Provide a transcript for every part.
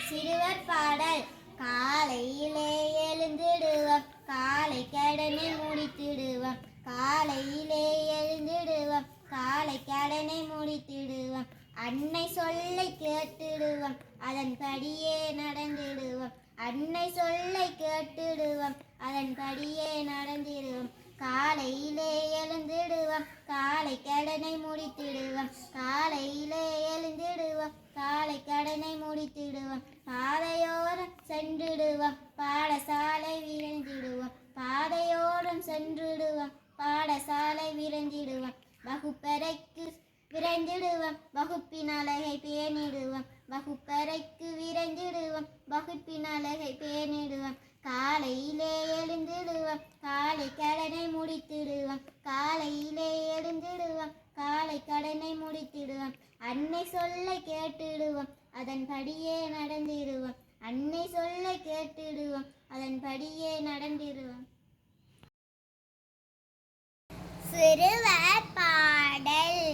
சிறுவர் பாடல். காலையிலே எழுந்திடுவோம், காலை கடனை முடித்திடுவோம். காலையிலே எழுந்திடுவோம், காலை கடனை முடித்திடுவோம். அன்னை சொல்லை கேட்டிடுவோம், அதன்படியே நடந்திடுவோம். அன்னை சொல்லை கேட்டிடுவோம், அதன்படியே நடந்திடுவோம். காலையிலே எழுந்திடுவோம், காலை கடனை முடித்திடுவோம். காலையிலே எழுந்திடுவோம், காலை கடனை முடித்திடுவோம். பாதையோரம் சென்றிடுவோம், பாடசாலை விரைந்திடுவோம். பாதையோரம் சென்றிடுவோம், பாடசாலை விரைந்திடுவோம். வகுப்பறைக்கு விரைந்திடுவோம், வகுப்பின் அழகை பேணிடுவோம். வகுப்பறைக்கு விரைந்திடுவோம், வகுப்பின் அழகை பேணிடுவோம். காலையிலே எழுந்திடுவோம், காலை கடனை முடித்திடுவோம். காலையிலே எழுந்திடுவோம், காலை கடனை முடித்திடுவோம். அன்னை சொல்லை கேட்டிடுவோம், அதன்படியே நடந்திடுவோம். அன்னை சொல்லை கேட்டிடுவோம், அதன்படியே நடந்திடுவோம். சிறுவர் பாடல்.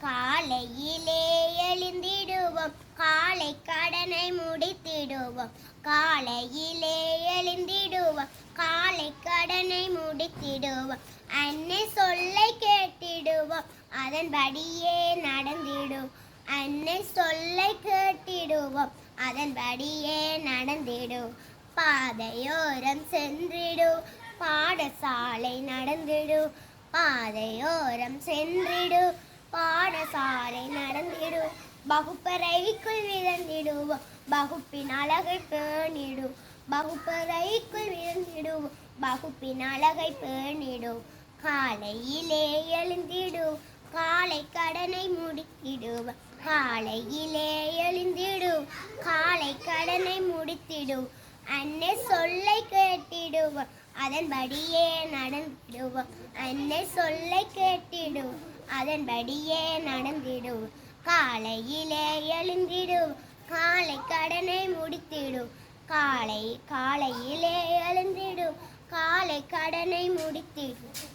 காலையிலே எழுந்திடுவோம், காலை கடனை முடித்திடுவோம். காலையிலே எழுந்திடுவோம், காலை கடனை முடித்திடுவோம். அன்னை சொல்லை கேட்டிடுவோம், அதன்படியே நடந்திடுவோம். அன்னை சொல்லை கேட்டிடுவோம், அதன்படியே நடந்திடுவோம். பாதையோரம் சென்றிடுவோம், பாடசாலை நடந்திடுவோம். பாதையோரம் சென்றிடுவோம், பாடசாலை நடந்திடுவோம். வகுப்பறைக்குள் விரைந்திடுவோம், வகுப்பின் அழகை பேணிடுவோம். வகுப்பறைக்குள் விரைந்திடுவோம், வகுப்பின் அழகை பேணிடுவோம். காலையிலே எழுந்திடுவோம், காலை கடனை முடித்திடுவோம். காலையிலே எழுந்திடுவோம், காலை கடனை முடித்திடுவோம். அன்னை சொல்லை கேட்டிடுவோம், அதன்படியே நடந்திடுவோம். அன்னை சொல்லை கேட்டிடுவோம், அதன்படியே நடந்திடுவோம். காலையிலே எழுந்திடுவோம், காலை கடனை முடித்திடுவோம். காலையிலே எழுந்திடுவோம், காலை கடனை முடித்திடுவோம்.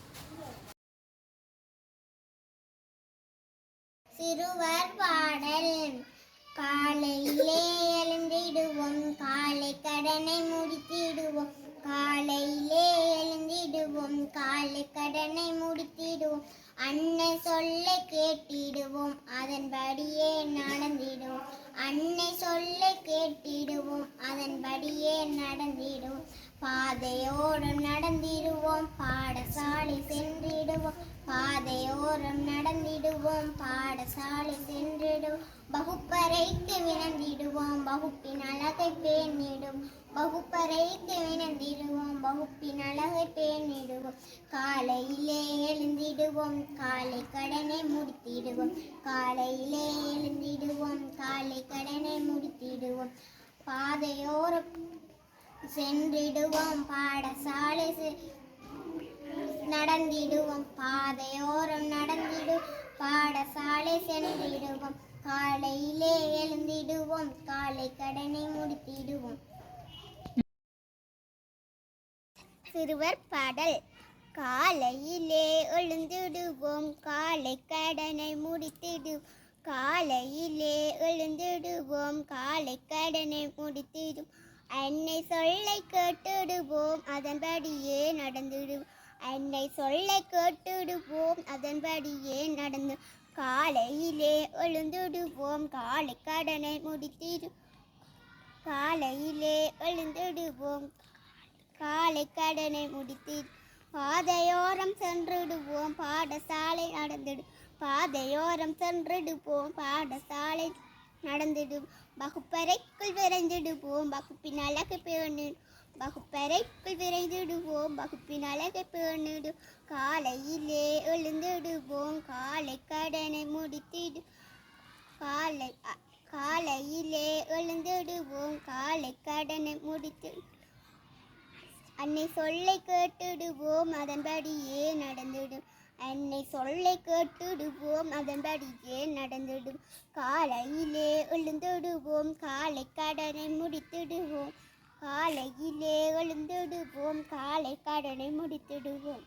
சிறுவர் பாடல். காலையிலே எழுந்திடுவோம், காலை கடனை முடித்திடுவோம். காலையிலே எழுந்திடுவோம், காலை கடனை முடித்திடுவோம். அன்னை சொல்லை கேட்டிடுவோம், அதன்படியே நடந்திடுவோம். அன்னை சொல்லை கேட்டிடுவோம், அதன்படியே நடந்திடுவோம். பாதையோரம் நடந்திடுவோம், பாடசாலை சென்றிடுவோம். பாதையோரம் நடந்திடுவோம், பாடசாலை சென்றிடுவோம். வகுப்பறைக்கு விரைந்திடுவோம், வகுப்பின் அழகை பேணிடுவோம். வகுப்பறைக்கு விரைந்திடுவோம், வகுப்பின் அழகை பேணிடுவோம். காலையிலே எழுந்திடுவோம், காலை கடனை முடித்திடுவோம். காலையிலே எழுந்திடுவோம், காலை கடனை முடித்திடுவோம். பாதையோரம் சென்றிடுவோம், பாடசாலை நடந்திடுவோம். பாதையோரம் நடந்திடுவோம், பாடசாலை சென்றிடுவோம். காலையிலே எழுந்திடுவோம், காலை கடனை முடித்திடுவோம். சிறுவர் பாடல். காலையிலே எழுந்திடுவோம், காலை கடனை முடித்திடுவோம். காலையிலே எழுந்திடுவோம், காலை கடனை முடித்திடுவோம். அன்னை சொல்லை கேட்டிடுவோம், அதன்படியே நடந்திடுவோம். அன்னை சொல்லை கேட்டிடுவோம், அதன்படியே நடந்து. காலையிலே எழுந்திடுவோம், காலை கடனை முடித்திடுவோம். காலையிலே எழுந்திடுவோம், காலை கடனை முடித்திடுவோம். பாதையோரம் சென்றிடுவோம், பாடசாலை நடந்திடும். பாதையோரம் சென்றிடுவோம், பாடசாலை நடந்திடும். வகுப்பறைக்குள் விரைந்திடுவோம், வகுப்பின் அழகை பேணிடும். வகுப்பறைக்குள் விரைந்திடுவோம், வகுப்பின் அழகை பேணிடும். காலையிலே எழுந்திடுவோம், காலை கடனை முடித்திடும். காலையிலே எழுந்திடுவோம், காலை கடனை முடித்திடும். அன்னை சொல்லை கேட்டிடுவோம், அதன்படியே நடந்திடும். அன்னை சொல்லை கேட்டிடுவோம், அதன்படியே நடந்திடும். காலையிலே எழுந்திடுவோம், காலை கடனை முடித்திடுவோம். காலையிலே எழுந்திடுவோம், காலை கடனை முடித்திடுவோம்.